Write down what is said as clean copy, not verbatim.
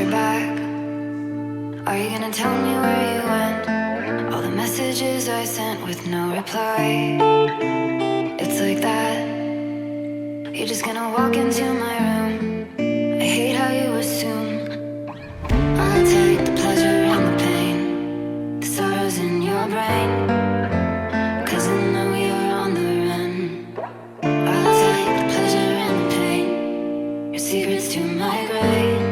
back? Are you gonna tell me where you went? All the messages I sent with no reply. It's like that. You're just gonna walk into my room. I hate how you assume I'll take the pleasure and the pain, the sorrows in your brain, 'cause I know you're on the run. I'll take the pleasure and the pain, your secrets to my grave.